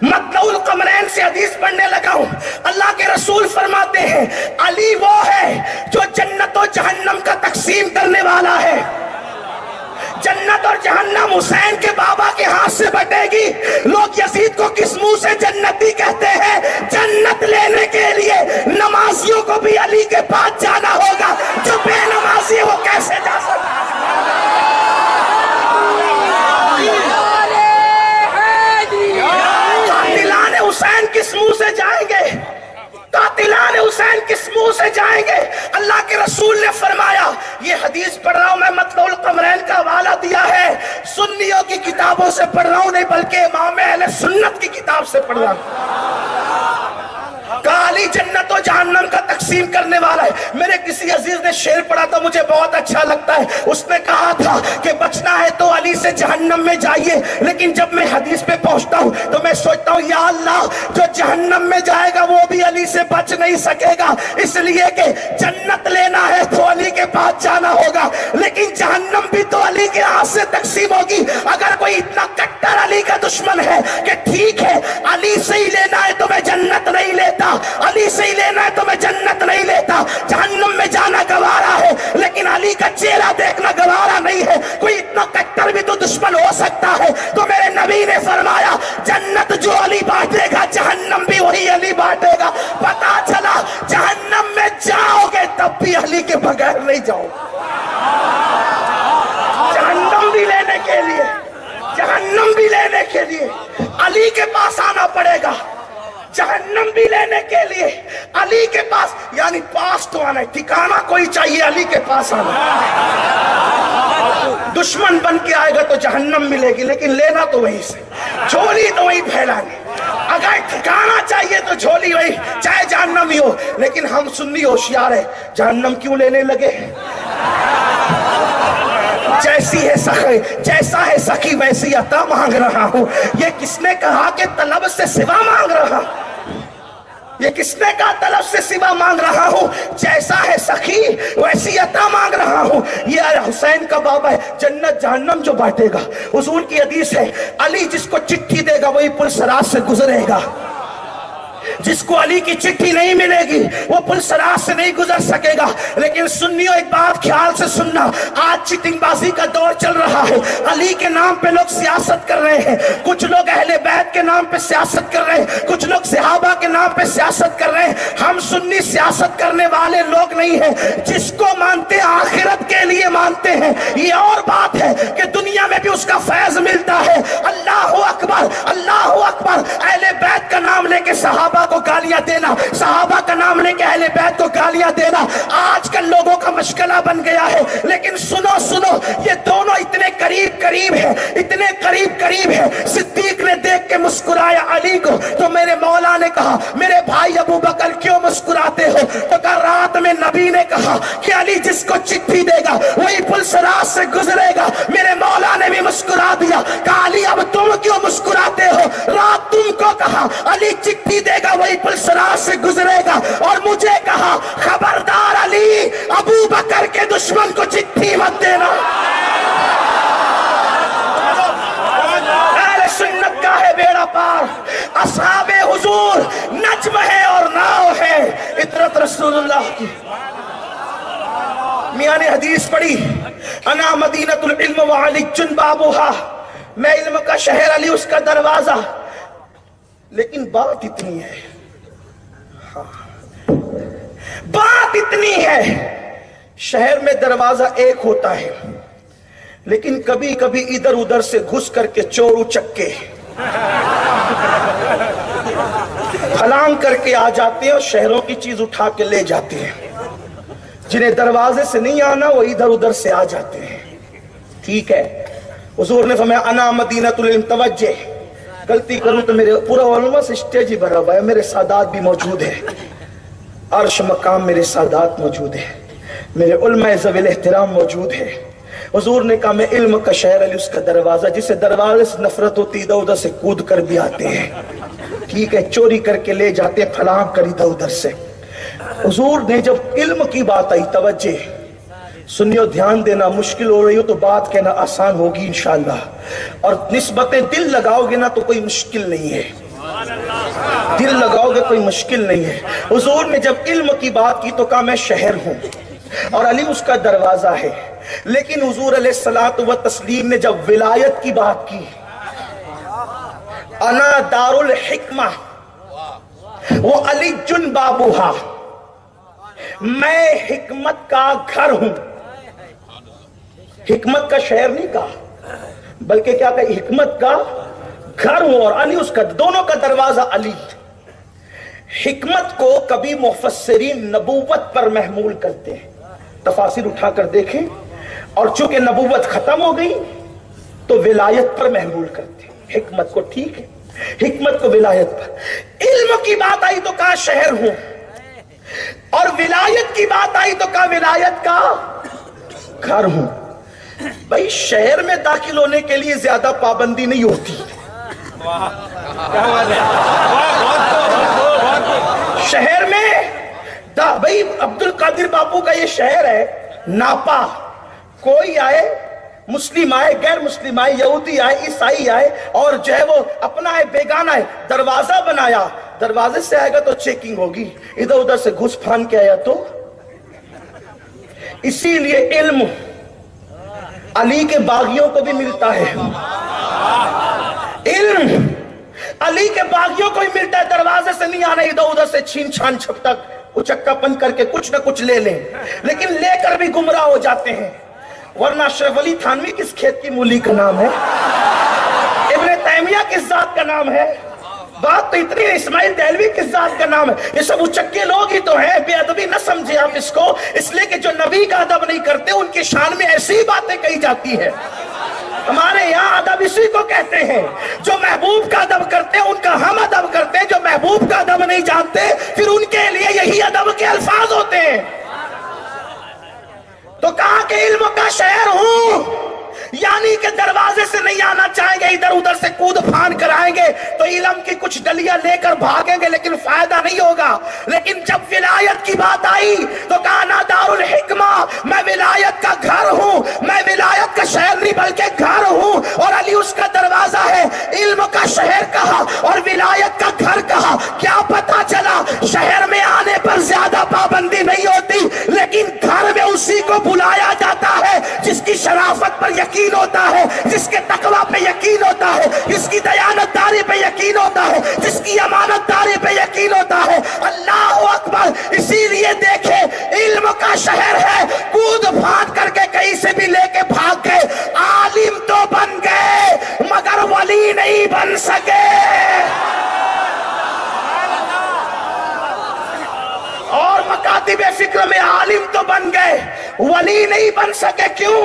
مطلع القمرین سے حدیث پڑھنے لگا ہوں. اللہ کے رسول فرماتے ہیں علی وہ ہے جو جنت و جہنم کا تقسیم کرنے والا ہے. جنت اور جہنم حسین کے بابا کے ہاتھ سے بٹے گی. لوگ یزید کو کس منہ سے جنتی کہتے ہیں؟ جنت لینے کے لیے نمازیوں کو بھی علی کے پاس جانا ہوگا. جو بے نمازی ہے وہ کیسے جا سکتا ہے؟ قاتلان حسین کس منہ سے جائیں گے؟ قاتلان حسین کس منہ سے جائیں گے؟ اللہ کے رسول نے فرمایا، یہ حدیث پڑھ رہا ہوں میں، مطلع القمرین کا حوالہ دیا ہے، سنیوں کی کتابوں سے پڑھ رہا ہوں نہیں بلکہ امام اہل سنت کی کتاب سے پڑھ رہا ہوں. کہا علی جنت و جہنم کا تقسیم کرنے والا ہے. میرے کسی عزیز نے شعر پڑھا تھا مجھے بہت اچھا لگتا ہے. اس نے کہا تھا کہ بچنا ہے تو علی سے جہنم میں جائیے، لیکن جب میں حدیث پہ پہنچتا ہوں تو میں سوچتا ہوں یا اللہ جو جہنم میں جائے گا وہ بھی علی سے بچ نہیں سکے گا، اس لیے کہ جنت لینا ہے تو علی کے پاس جانا ہوگا، لیکن جہنم بھی تو علی کے ہاتھ سے تقسیم ہوگی. اگر کوئی اتنا کٹر علی کا دشمن ہے کہ ٹھیک ہے علی سے ہی لینا ہے تو میں جنت نہیں لیتا، علی سے ہی لینا ہے تو میں جنت نہیں لیتا، جہنم میں جانا گوارا ہے لیکن علی کا چہرہ دیکھنا گوارا نہیں ہے، کوئی اتنا کٹر بھی تو دشمن ہو سکتا ہے. تو میرے نبی نے فرمایا جنت جو علی بانٹے گا جہنم بھی وہی علی بانٹے گا. پتا چلا جہنم میں جاؤ گے تب بھی علی کے بغیر نہیں جاؤ. جہنم بھی لینے کے لیے، جہنم بھی لینے کے لیے علی کے پاس آنا پڑے گا. جہنم بھی لینے کے لیے علی کے پاس، یعنی پاس تو آنا ہے، ٹھکانہ کوئی چاہیے علی کے پاس آنا. دشمن بن کے آئے گا تو جہنم ملے گی لیکن لینا تو وہیں سے، جھولی تو وہیں پھیلانی. اگر ٹھکانہ چاہیے تو جھولی وہی، چاہے جہنم ہی ہو. لیکن ہم سنی ہوشیار ہے، جہنم کیوں لینے لگے؟ جیسی ہے سخی، جیسا ہے سخی ویسی عطا مانگ رہا ہوں. یہ کس نے کہا کہ طلب سے سوا مانگ رہا ہوں؟ یہ کس نے کہا طلب سے سوا مانگ رہا ہوں؟ جیسا ہے سخی ویسی عطا مانگ رہا ہوں. یہ حسین کا بابا ہے. جنت جہنم جو بانٹے گا، حضور کی حدیث ہے علی جس کو چٹھی دے گا وہی پل صراط سے گزرے گا. جس کو علی کی چٹھی نہیں ملے گی وہ پل صراط سے نہیں گزر سکے گا. لیکن سنیو ایک بات خیال سے سننا، آج چٹنگ بازی کا دور چل رہا ہے. علی کے نام پہ لوگ سیاست کر رہے ہیں، کچھ لوگ اہل بیت کے نام پہ سیاست کر رہے ہیں، کچھ لوگ صحابہ کے نام پہ سیاست کر رہے ہیں. ہم سنی سیاست کرنے والے لوگ نہیں ہیں، جس کو مانتے آخرت کے لیے مانتے ہیں. یہ اور بات ہے کہ دنیا میں بھی اس کا فیض ملتا ہے. اللہ اکبر، اللہ اکبر. اہل بیت کا نام لے کے صحابہ کو گالیاں دینا، صحابہ کا نام لے کے اہل بیت کو گالیاں دینا آج کل لوگوں کا مشغلہ بن گیا ہے. لیکن سنو سنو، یہ دونوں اتنے قریب قریب ہیں، اتنے قریب قریب ہیں. صدیق نے دیکھ کے مسکرایا علی کو تو میرے مولا نے کہا میرے بھائی ابو بکر کیوں مسکراتے ہو؟ تو کہا رات میں نبی نے کہا کہ علی جس کو چٹھی دے گا وہی پل صراط سے گزرے گا. میرے مولا نے بھی مسکرا دیا، کہا علی اب تم کیوں مسکراتے ہو؟ رات تم کو کہا علی چٹھی دے گا وہی پل صراط سے گزرے گا، اور مجھے کہا خبردار علی ابو بکر کے دشمن کو چٹھی مت دینا. اہل سنت کا ہے بیڑا پار، اصحاب حضور نجم ہے اور ناؤ ہے. اطرت رسول اللہ کی. میاں نے حدیث پڑھی انا مدینۃ العلم وعلی بابھا، میں علم کا شہر علی اس کا دروازہ. لیکن بات اتنی ہے، بات اتنی ہے، شہر میں دروازہ ایک ہوتا ہے لیکن کبھی کبھی ادھر ادھر سے گھس کر کے چور اچکے پھلانگ کر کے آ جاتے ہیں اور شہروں کی چیز اٹھا کے لے جاتے ہیں. جنہیں دروازے سے نہیں آنا وہ ادھر ادھر سے آ جاتے ہیں. ٹھیک ہے، حضور نے فرمایا انا مدینۃ العلم. توجہ، غلطی کروں تو میرے پورا علماء سے اسٹیج ہی بھرا ہوا ہے، میرے سادات بھی موجود ہیں، عرش مقام میرے سادات موجود ہیں، میرے علماء ذوی الاحترام موجود ہیں. حضور نے کہا میں علم کا شہر علی اس کا دروازہ، جسے دروازے سے نفرت ہوتی ادھر ادھر سے کود کر بھی آتے ہیں. ٹھیک ہے، چوری کر کے لے جاتے ہیں پھلانگ کر ادھر ادھر سے. حضور نے جب علم کی بات آئی، توجہ سنیو دھیان دینا، مشکل ہو رہی ہو تو بات کہنا آسان ہوگی انشاءاللہ، اور نسبتیں دل لگاؤ گے نا تو کوئی مشکل نہیں ہے. دل لگاؤ گے کوئی مشکل نہیں ہے. حضور نے جب علم کی بات کی تو کہا میں شہر ہوں اور علی اس کا دروازہ ہے. لیکن حضور علیہ الصلوۃ والتسلیم نے جب ولایت کی بات کی، انا دار الحکمہ وعلی جن بابوہا، میں حکمت کا گھر ہوں. حکمت کا شہر نہیں کہا بلکہ کیا کہا، حکمت کا گھر ہوں اور علی اس کا، دونوں کا دروازہ علی. حکمت کو کبھی مفسرین نبوت پر محمول کرتے ہیں، تفاسیر اٹھا کر دیکھیں، اور چونکہ نبوت ختم ہو گئی تو ولایت پر محمول کرتے ہیں حکمت کو. ٹھیک ہے، حکمت کو ولایت پر. علم کی بات آئی تو کہا شہر ہوں، اور ولایت کی بات آئی تو کہا ولایت کا گھر ہوں. بھائی شہر میں داخل ہونے کے لیے زیادہ پابندی نہیں ہوتی. شہر میں بھائی عبد القادر باپو کا یہ شہر ہے ناپا، کوئی آئے، مسلم آئے، غیر مسلم آئے، یہودی آئے، عیسائی آئے، اور جو ہے وہ اپنا ہے بیگانہ ہے، دروازہ بنایا، دروازے سے آئے گا تو چیکنگ ہوگی، ادھر ادھر سے گھس پھان کے آیا تو. اسی لیے علم علی کے باغیوں کو بھی ملتا ہے. علم علی کے باغیوں کو بھی ملتا ہے. دروازے سے نہیں آنا، ادھر ادھر سے چھین چھان چھپٹک اچکا پن کر کے کچھ نہ کچھ لے لیں، لیکن لے کر بھی گمراہ ہو جاتے ہیں. ورنہ اشرف علی تھانوی کس کھیت کی مولی کا نام ہے؟ ابن تیمیہ کس ذات کا نام ہے؟ بات تو اتنی ہے، اسماعیل دہلوی کس ذات کا نام ہے؟ یہ سب اچکے لوگ ہی تو ہیں. بے ادبی نہ سمجھے آپ اس کو، اس لیے کہ جو نبی کا ادب نہیں کرتے ان کی شان میں ایسی باتیں کہی جاتی ہے. ہمارے یہاں ادب اسی کو کہتے ہیں، جو محبوب کا ادب کرتے ہیں ان کا ہم ادب کرتے ہیں، جو محبوب کا ادب نہیں جانتے پھر ان کے لیے یہی ادب کے الفاظ ہوتے ہیں. تو کہا کہ علم کا شہر ہوں، یعنی کہ دروازے سے نہیں آنا چاہیں گے، ادھر ادھر سے کود پھان کر آئیں گے تو علم کی کچھ ڈلیاں لے کر بھاگیں گے لیکن فائدہ نہیں ہوگا. لیکن جب ولایت کی بات آئی تو کہا نا دار الحکمہ، میں ولایت کا گھر ہوں، میں ولایت کا شہر نہیں بلکہ گھر ہوں، اور علی اس کا دروازہ ہے. علم کا شہر کہا اور ولایت کا گھر کہا. کیا پتا چلا؟ شہر میں آنے پر زیادہ پابندی نہیں ہوتی، لیکن گھر میں اسی کو بلایا جاتا ہے جس کی شرافت پر یقین ہوتا ہے، جس کے تقوی پہ یقین ہوتا ہے، جس کی دیانت داری پہ یقین ہوتا ہے، جس کی امانت داری پہ یقین ہوتا ہے. اللہ اکبر. اسی لیے دیکھے علم کا شہر ہے، کود پھاند کر کے کہیں سے بھی لے کے بھاگ گئے. عالم تو بن گئے مگر ولی نہیں بن سکے. اور مکاتب فکر میں عالم تو بن گئے ولی نہیں بن سکے. کیوں؟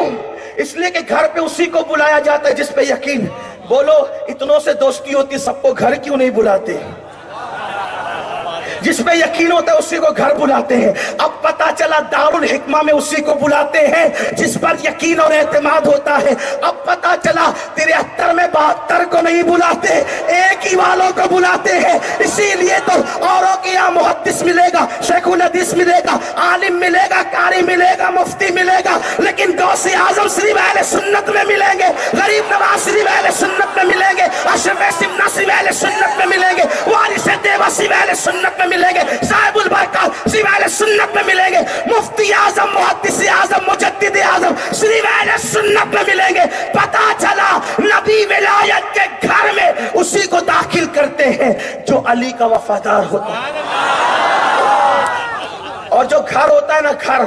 اس لیے کہ گھر پہ اسی کو بلایا جاتا ہے جس پہ یقین. بولو اتنوں سے دوستی ہوتی سب کو گھر کیوں نہیں بلاتے؟ جس پہ یقین ہوتا ہے اسی کو گھر بلاتے ہیں. اب پتا چلا دار الحکمہ میں اسی کو بلاتے ہیں جس پر یقین اور اعتماد ہوتا ہے. اب پتا چلا 73 میں 72 کو نہیں بلاتے، ایک ہی والوں کو بلاتے ہیں. اسی لیے تو اوروں کے یہاں محدث ملے گا، شیخ الحدیث ملے گا، عالم ملے گا، قاری ملے گا، مفتی ملے گا، لیکن غوث اعظم صرف اہل سنت میں ملیں گے، غریب نواز صرف اہل سنت میں ملیں گے، اشرف سمنا صرف اہل سنت میں ملیں گے، وارث دیوبند صرف اہل سنت میں ملیں گے، صاحب البرکات صرف اہل سنت میں ملیں گے، مفتی اعظم، محدث اعظم، مجدد اعظم صرف اہل سنت میں ملیں گے. پتا چلا نبی ولایت کے گھر میں اسی کو داخل کرتے ہیں جو علی کا وفادار ہوتا ہے. اور جو گھر ہوتا ہے نا، گھر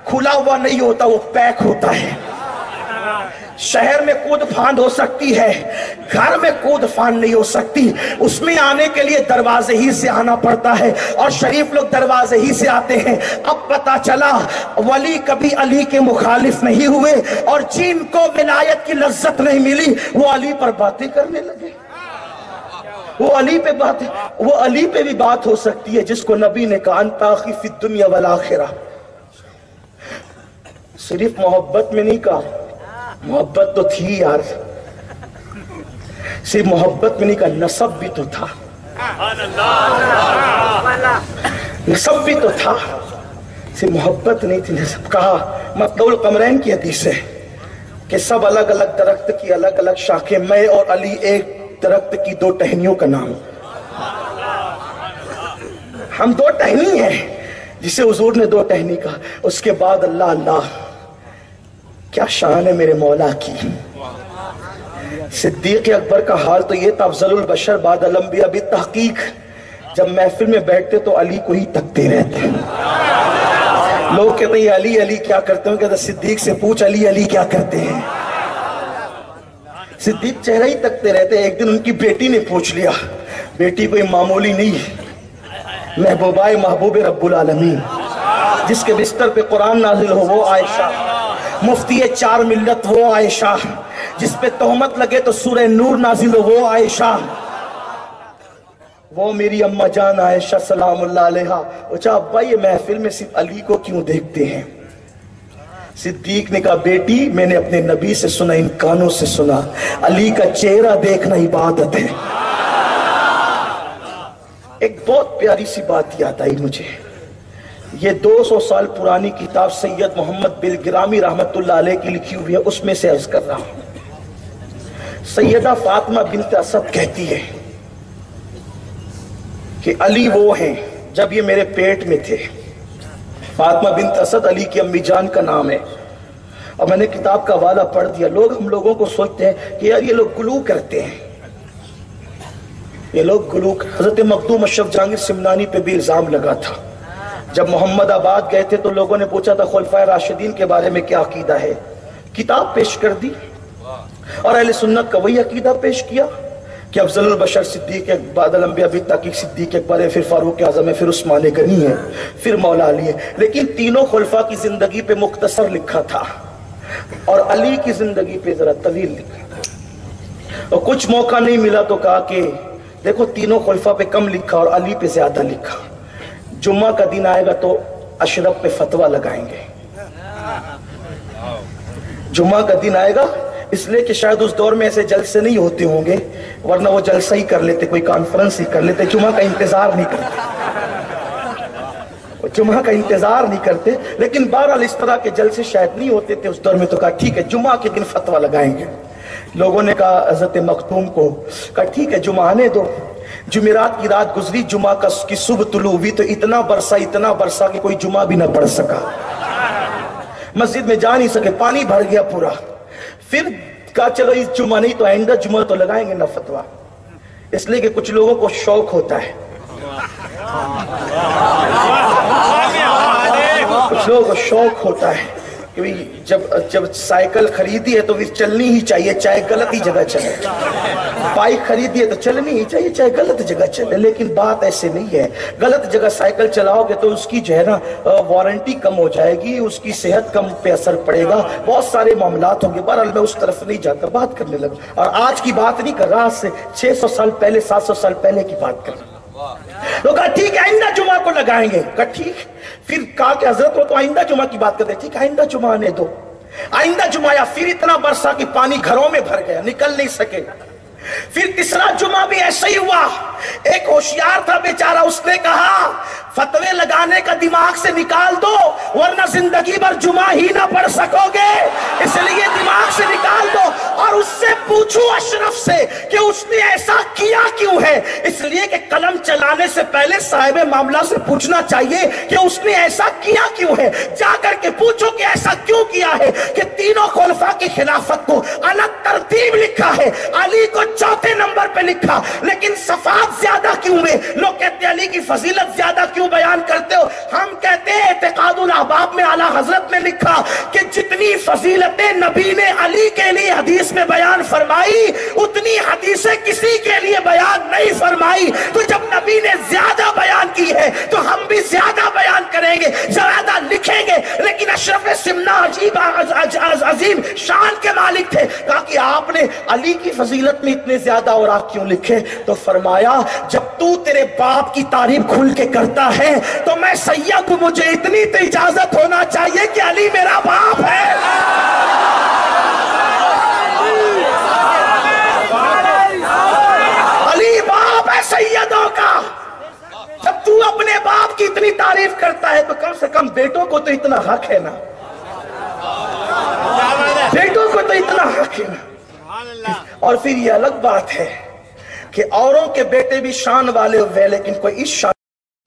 کھلا ہوا نہیں ہوتا، وہ پیک ہوتا ہے. شہر میں کود پھاند ہو سکتی ہے، گھر میں کود پھاند نہیں ہو سکتی. اس میں آنے کے لیے دروازے ہی سے آنا پڑتا ہے، اور شریف لوگ دروازے ہی سے آتے ہیں. اب پتا چلا ولی کبھی علی کے مخالف نہیں ہوئے، اور جن کو ولایت کی لذت نہیں ملی وہ علی پر باتیں کرنے لگے. وہ علی پہ بھی بات ہو سکتی ہے جس کو نبی نے کہا انت اخی فی الدنیا والآخرہ. صرف محبت میں نہیں کہا، محبت تو تھی یار، صرف محبت میں نہیں کہا، نسب بھی تو تھا، نسب بھی تو تھا، صرف محبت نہیں تھی، نسب. کہا مطلع القمرین کی حدیث ہے کہ سب الگ الگ درخت کی الگ الگ شاخیں، میں اور علی ایک درخت کی 2 ٹہنیوں کا نام. ہم دو ٹہنی ہیں جسے حضور نے دو ٹہنی کہا. اس کے بعد اللہ اللہ کیا شان ہے میرے مولا کی. صدیق اکبر کا حال تو یہ تھا افضل البشر بعد الانبیاء بالتحقیق. جب محفل میں بیٹھتے تو علی کو ہی تکتے رہتے. لوگ کہتے ہیں علی علی کیا کرتے ہیں, کہتے صدیق سے پوچھ علی علی کیا کرتے ہیں. صدیق چہرہ ہی تکتے رہتے. ایک دن ان کی بیٹی نے پوچھ لیا, بیٹی کوئی معمولی نہیں, محبوبہ محبوب رب العالمین, جس کے بستر پہ قرآن نازل ہو وہ عائشہ, مفتی چار ملت وہ عائشہ, جس پہ تہمت لگے تو سورہ نور نازل ہو وہ عائشہ, وہ میری اماں جان عائشہ سلام اللہ علیہا. اچھا ابا یہ محفل میں صرف علی کو کیوں دیکھتے ہیں؟ صدیق نے کہا بیٹی میں نے اپنے نبی سے سنا, ان کانوں سے سنا, علی کا چہرہ دیکھنا عبادت ہے. ایک بہت پیاری سی بات یاد آئی مجھے. یہ 200 سال پرانی کتاب سید محمد بلگرامی رحمت اللہ علیہ کی لکھی ہوئی ہے, اس میں سے عرض کر رہا ہوں. سیدہ فاطمہ بنت اسد کہتی ہے کہ علی وہ ہیں جب یہ میرے پیٹ میں تھے. فاطمہ بنت اسد علی کی امی جان کا نام ہے. اور میں نے کتاب کا حوالہ پڑھ دیا. ہم لوگوں کو سوچتے ہیں کہ یار یہ لوگ گلو کرتے ہیں, یہ لوگ گلو. حضرت مخدوم اشرف جہانگیر سمنانی پہ بھی الزام لگا تھا. جب محمد آباد گئے تھے تو لوگوں نے پوچھا تھا خلفائے راشدین کے بارے میں کیا عقیدہ ہے. کتاب پیش کر دی اور اہل سنت کا وہی عقیدہ پیش کیا کہ افضل البشر صدیق بعد الانبیاء بالتحقیق صدیق اکبر ہے, پھر فاروق اعظم ہے, پھر عثمان غنی ہے, پھر مولا علی ہے. لیکن تینوں خلفاء کی زندگی پہ مختصر لکھا تھا اور علی کی زندگی پہ ذرا طویل لکھا تھا. اور کچھ موقع نہیں ملا تو کہا کہ دیکھو تینوں خلفاء پہ کم لکھا اور علی پہ زیادہ لکھا. جمعہ کا دن آئے گا تو اشرف پہ فتویٰ لگائیں گے. جمعہ کا دن آئے گا اس لیے کہ شاید اس دور میں ایسے جلسے نہیں ہوتے ہوں گے, ورنہ وہ جلسہ ہی کر لیتے, کوئی کانفرنس ہی کر لیتے. جمعہ کا انتظار نہیں کرتے, جمعہ کا انتظار نہیں کرتے. لیکن بہرحال اس طرح کے جلسے شاید نہیں ہوتے تھے اس دور میں, تو کہا ٹھیک ہے جمعہ کے دن فتویٰ لگائیں گے. لوگوں نے کہا حضرت مختوم کو, کہا ٹھیک ہے جمعہ آنے دو. جمعرات کی رات گزری, جمعہ کی صبح طلوع ہوئی تو اتنا برسا کہ کوئی جمعہ بھی نہ پڑھ سکا, مسجد میں جا نہیں سکے, پانی بھر گیا پورا. پھر کہا چلو اس جمعہ نہیں تو آئندہ جمعہ تو لگائیں گے نا فتویٰ. اس لیے کہ کچھ لوگوں کو شوق ہوتا ہے, کچھ لوگوں کو شوق ہوتا ہے کہ جب سائیکل خریدی ہے تو چلنی ہی چاہیے چاہے غلط ہی جگہ چلے. بائک خریدی ہے تو چلنی ہی چاہیے چاہے غلط جگہ چلے. لیکن بات ایسے نہیں ہے, غلط جگہ سائیکل چلاؤ گے تو اس کی جو ہے نا وارنٹی کم ہو جائے گی, اس کی صحت کم پہ اثر پڑے گا, بہت سارے معاملات ہوں گے. بہرحال میں اس طرف نہیں جاتا, بات کرنے لگا. اور آج کی بات نہیں کر رہا, آج سے 600 سال پہلے 700 سال پہلے کی بات کر رہا. تو کہا ٹھیک ہے آئندہ جمعہ کو لگائیں گے. کہا ٹھیک. پھر کہا کہ حضرت وہ تو آئندہ جمعہ کی بات کرتے. ٹھیک آئندہ جمعہ آنے دو. آئندہ جمعہ آیا, پھر اتنا برسا کہ پانی گھروں میں بھر گیا, نکل نہیں سکے. پھر تیسرا جمعہ بھی ایسا ہی ہوا. ایک ہوشیار تھا بیچارہ, اس نے کہا فتوے لگانے کا دماغ سے نکال دو ورنہ زندگی بھر جمعہ ہی نہ پڑھ سکو گے, اس لیے دماغ سے نکال دو. اور اس سے پوچھو اشرف سے کہ اس نے ایسا کیا کیوں ہے. اس لیے کہ قلم چلانے سے پہلے صاحب معاملہ سے پوچھنا چاہیے کہ اس نے ایسا کیا کیوں ہے. جا کر کے پوچھو کہ ایسا کیوں کیا ہے کہ تینوں خلفاء کی خلافت کو الگ ترتیب لکھا ہے, علی کو چوتھے نمبر پہ لکھا, لیکن صفات زیادہ کیوں ہوئے. لوگ کہتے ہیں علی کی فضیلت زیادہ کیوں بیان کرتے ہو. ہم کہتے ہیں اعتقاد الاحباب میں اعلیٰ حضرت نے لکھا کہ جتنی فضیلتیں نبی نے علی کے لیے حدیث میں بیان فرمائی اتنی حدیثیں کسی کے لیے بیان نہیں فرمائی. تو جب نبی نے زیادہ بیان کی ہے تو ہم بھی زیادہ بیان کریں گے, زیادہ لکھیں گے. لیکن اشرف سمنا عظیم شان کے مالک تھے, کہا کہ آپ نے علی کی فضیلت میں اتنے زیادہ اور آپ کیوں لکھے. تو فرمایا جب تو تیرے باپ کی تعریف کھل کے کرتا ہے تو میں سید ہوں, مجھے اتنی تو اجازت ہونا چاہیے کہ علی میرا باپ ہے. علی باپ ہے سیدوں کا. جب تو اپنے باپ کی اتنی تعریف کرتا ہے تو کم سے کم بیٹوں کو تو اتنا حق ہے نا, بیٹوں کو تو اتنا حق ہے نا. اور پھر یہ الگ بات ہے کہ اوروں کے بیٹے بھی شان والے ہوئے لیکن کوئی اس شان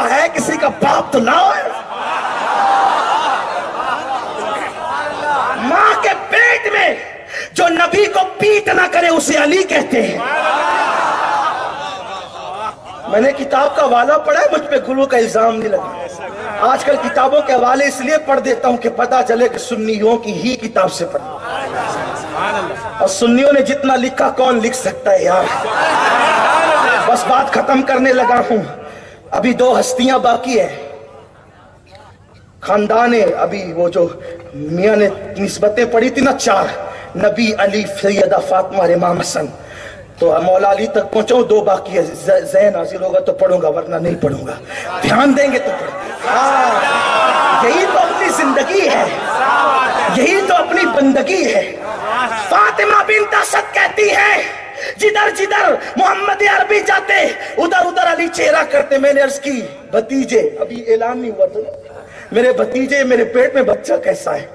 ابا ہے, کسی کا باپ تو لاؤ. ماں کے پیٹ میں جو نبی کو پیٹ نہ کرے اسے علی کہتے ہیں. میں نے کتاب کا حوالہ پڑھا ہے, مجھ پہ گلو کا الزام نہیں لگا. آج کل کتابوں کے حوالے اس لیے پڑھ دیتا ہوں کہ پتا چلے کہ سنیوں کی ہی کتاب سے پڑھا, اور سنیوں نے جتنا لکھا کون لکھ سکتا ہے یار. بس بات ختم کرنے لگا ہوں. ابھی 2 ہستیاں باقی ہیں خاندان. ابھی وہ جو میاں نے نسبتیں پڑھی تھی نا 4, نبی, علی, سیدہ فاطمہ اور امام حسن, تو مولا علی تک پہنچاؤں. 2 باقی ہے. ذہن حاصل ہوگا تو پڑھوں گا, ورنہ نہیں پڑھوں گا. دھیان دیں گے تو یہی تو اپنی زندگی ہے, یہی تو اپنی بندگی ہے. فاطمہ بنت اسد کہتی ہے جدھر جدھر محمد عربی جاتے ادھر ادھر علی چہرہ کرتے. میں نے عرض کی بھتیجے, ابھی اعلان نہیں ہوا تھا, میرے بھتیجے میرے پیٹ میں بچہ کیسا ہے,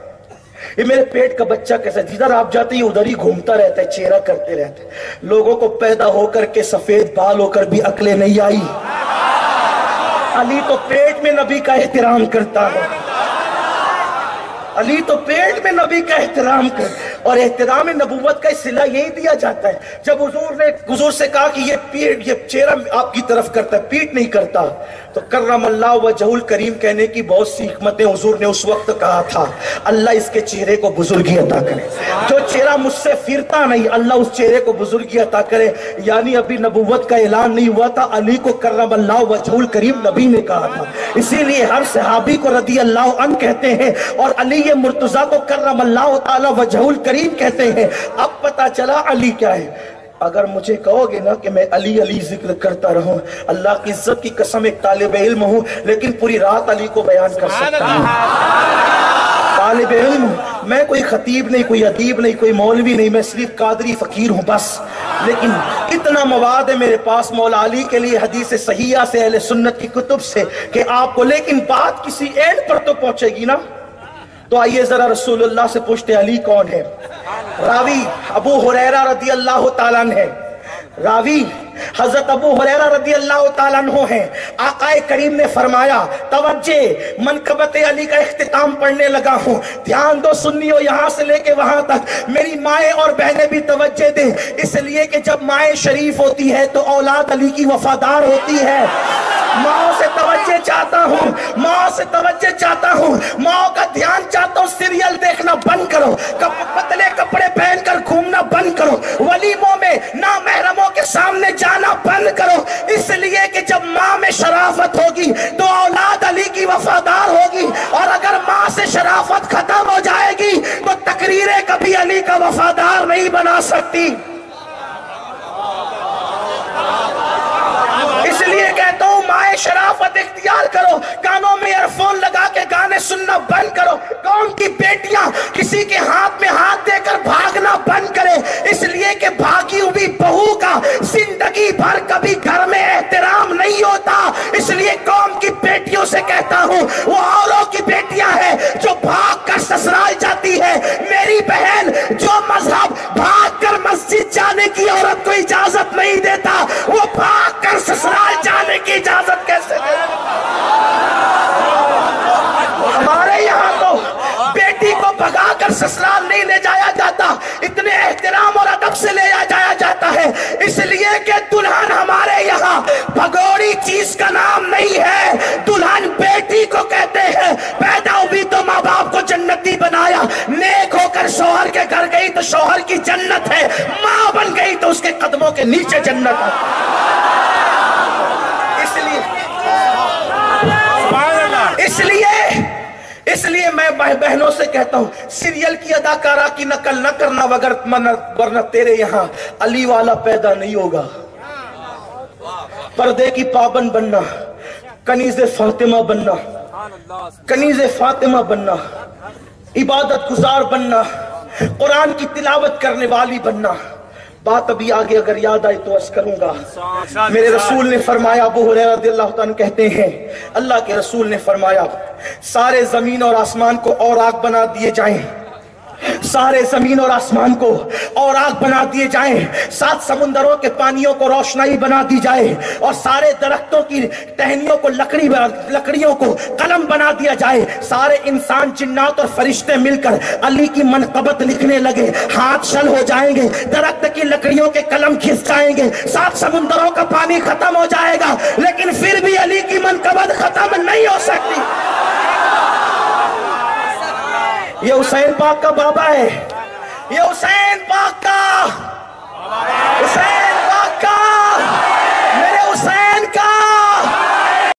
یہ میرے پیٹ کا بچہ کیسا ہے. جدھر آپ جاتے ہیں ادھر ہی گھومتا رہتا ہے, چہرہ کرتے رہتے ہیں. لوگوں کو پیدا ہو کر کے سفید بال ہو کر بھی عقلیں نہیں آئی. علی تو پیٹ میں نبی کا احترام کرتا ہے. علی تو پیٹ میں نبی کا احترام کر, اور احترام نبوت کا صلہ یہی دیا جاتا ہے. جب حضور سے کہا کہ یہ چہرہ آپ کی طرف کرتا ہے, پیٹ نہیں کرتا, تو کرم اللہ وجہ الکریم کہنے کی بہت سی حکمتیں حضور نے اس وقت کہا تھا. اللہ اس کے چہرے کو بزرگی عطا کرے. جو چہرہ مجھ سے پھرتا نہیں, اللہ اس چہرے کو بزرگی عطا کرے. یعنی ابھی نبوت کا اعلان نہیں ہوا تھا, علی کو کرم اللہ وجہ الکریم نبی نے کہا تھا. اسی لیے ہر صحابی کو رضی اللہ عنہ کہتے ہیں, اور علی مرتضیٰ کو کرم اللہ تعالی وجہ الکریم کہتے ہیں. اب پتا چلا علی کیا ہے. اگر مجھے کہو گے نا کہ میں علی علی ذکر کرتا رہوں, اللہ کی عزت کی قسم ایک طالب علم ہوں, لیکن پوری رات علی کو بیان کر سکتا ہوں. طالب علم, میں کوئی خطیب نہیں, کوئی ادیب نہیں, کوئی مولوی نہیں, میں صرف قادری فقیر ہوں بس. لیکن اتنا مواد ہے میرے پاس مولا علی کے لیے حدیث صحیحہ سے, اہل سنت کی کتب سے, کہ آپ کو, لیکن بات کسی اینڈ پر تو پہنچے گی نا. تو آئیے ذرا رسول اللہ سے پوچھتے علی کون ہے. راوی ابو ہریرہ رضی اللہ تعالیٰ عنہ ہے. راوی حضرت ابو ہریرہ رضی اللہ تعالیٰ عنہ ہیں. آقا کریم نے فرمایا, توجہ, منقبت علی کا اختتام پڑھنے لگا ہوں, دھیان دو سنیو, یہاں سے لے کے وہاں تک. میری مائیں اور بہنیں بھی توجہ دیں, اس لیے کہ جب مائیں شریف ہوتی ہے تو اولاد علی کی وفادار ہوتی ہے. ماں سے توجہ چاہتا ہوں, ماں سے توجہ چاہتا ہوں, ماں کا دھیان چاہتا ہوں. سیریل دیکھنا بند کرو, پتلے کپڑے پہن کر گھومنا بند کرو, ولیموں میں نامحرموں کے سامنے جانا بند کرو. اس لیے کہ جب ماں میں شرافت ہوگی تو اولاد علی کی وفادار ہوگی, اور اگر ماں سے شرافت ختم ہو جائے گی تو تقریریں کبھی علی کا وفادار نہیں بنا سکتی. اس لیے کہتا ہوں مائیں شرافت اختیار کرو, کانوں میں ایئر فون لگا کے گانے سننا بند کرو. قوم کی بیٹیاں کسی کے ہاتھ میں ہاتھ دے کر بھاگنا بند کرے, اس لیے کہ بھاگی ہوئی بہو کا زندگی بھر کبھی گھر میں احترام نہیں ہوتا. اس لیے قوم کی بیٹیوں سے کہتا ہوں, وہ اوروں کی بیٹیاں ہیں جو بھاگ کر سسرال جاتی ہے. میری بہن, جو مذہب بھاگ کر مسجد جانے کی عورت کو اجازت نہیں دیتا, وہ بھاگ کر سسرال جانے کی اجازت کیسے دے؟ ہمارے یہاں تو بیٹی کو بھگا کر سسرال نہیں لے جایا جاتا, اتنے احترام اور ادب سے لے جایا جاتا ہے. اس لیے کہ دلہن ہمارے یہاں بھگوڑی چیز کا نام نہیں ہے, دلہن بیٹی کو کہتے ہیں. پیدا ہوئی تو ماں باپ کو جنتی بنایا, نیک ہو کر شوہر کے گھر گئی تو شوہر کی جنت ہے, ماں بن گئی تو اس کے قدموں کے نیچے جنت ہے. اس لیے میں بہنوں سے کہتا ہوں, سیریل کی اداکارہ کی نقل نہ کرنا, ورنہ تیرے یہاں علی والا پیدا نہیں ہوگا. پردے کی پابند بننا, کنیز فاطمہ بننا, کنیز فاطمہ بننا, عبادت گزار بننا, قرآن کی تلاوت کرنے والی بننا. بات ابھی آگے اگر یاد آئی تو عرض کروں گا. میرے رسول نے فرمایا, ابو ہریرہ رضی اللہ تعالیٰ کہتے ہیں, اللہ کے رسول نے فرمایا, سارے زمین اور آسمان کو اوراق بنا دیے جائیں, سارے زمین اور آسمان کو اور آگ بنا دیے جائیں، 7 سمندروں کے پانیوں کو روشنائی بنا دی جائے، اور سارے درختوں کی ٹہنیوں کو لکڑیوں کو قلم بنا دیا جائے، سارے انسان جنات اور فرشتے مل کر علی کی منقبت لکھنے لگے، ہاتھ شل ہو جائیں گے، درخت کی لکڑیوں کے قلم کھس جائیں گے، 7 سمندروں کا پانی ختم ہو جائے گا، لیکن پھر بھی علی کی منقبت ختم نہیں ہو سکتی۔ یہ حسین پاک کا بابا ہے، یہ حسین پاک کا